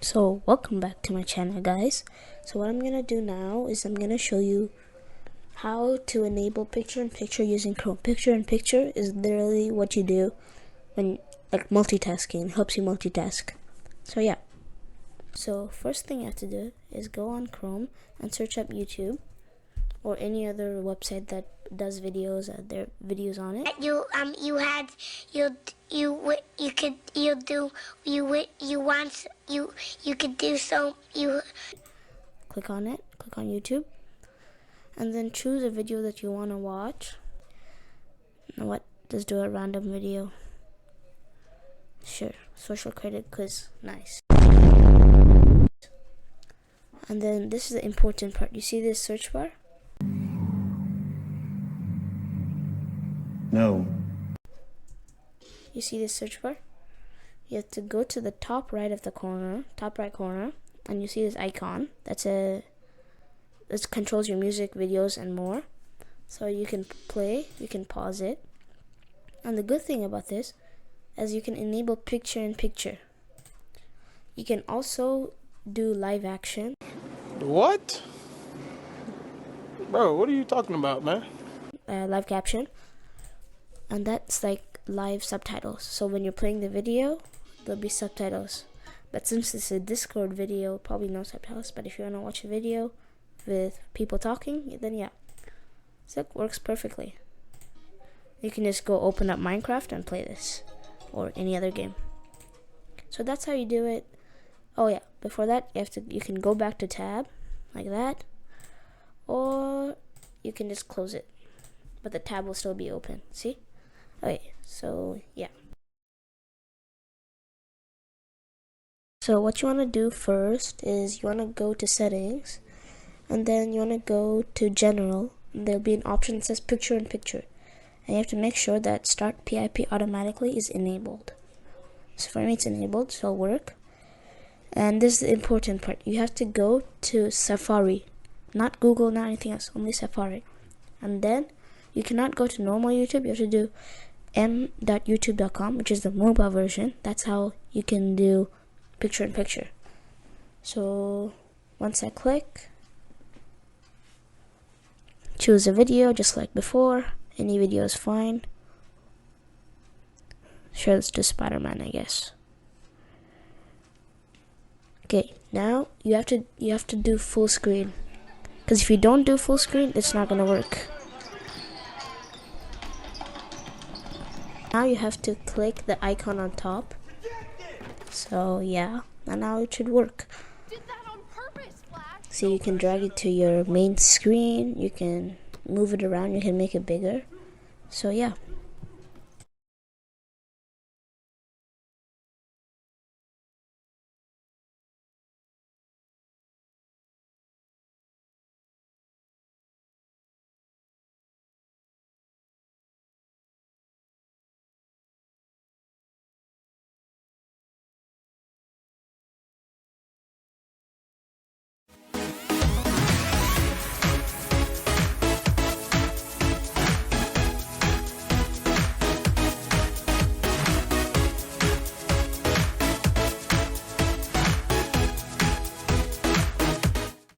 So welcome back to my channel, guys. So what I'm gonna do now is I'm gonna show you how to enable picture-in-picture using Chrome. Picture-in-picture is literally what you do when like multitasking. It helps you multitask. So yeah. So first thing you have to do is go on Chrome and search up YouTube or any other website that does videos. There are videos on it. Click on it. Click on YouTube, and then choose a video that you want to watch. You know what? Just do a random video. Sure, social credit quiz. Nice. And then this is the important part. You see this search bar? No. You see this search bar? You have to go to the top right corner, and you see this icon. This controls your music, videos, and more. So you can play, you can pause it. And the good thing about this is you can enable picture-in-picture. You can also do live action. What? Bro, what are you talking about, man? Live caption. And that's like live subtitles. So when you're playing the video, there'll be subtitles. But since it's a Discord video, probably no subtitles. But if you want to watch a video with people talking, then yeah. So it works perfectly. You can just go open up Minecraft and play this. Or any other game. So that's how you do it. Oh yeah, before that you can go back to tab like that, or you can just close it, but the tab will still be open. See? Okay, so yeah. So what you want to do first is you want to go to settings, and then you want to go to general, and there'll be an option that says picture-in-picture, and you have to make sure that start PIP automatically is enabled. So for me it's enabled, so it'll work. And this is the important part. You have to go to Safari, not Google, not anything else, only Safari. And then you cannot go to normal YouTube. You have to do m.youtube.com, which is the mobile version. That's how you can do picture-in-picture. So once I click, choose a video just like before. Any video is fine. Sure, let's do Spider-Man, I guess. Okay, now you have to do full screen, because if you don't do full screen, it's not gonna work. Now you have to click the icon on top. So yeah, and now it should work. So you can drag it to your main screen, you can move it around, you can make it bigger. So yeah.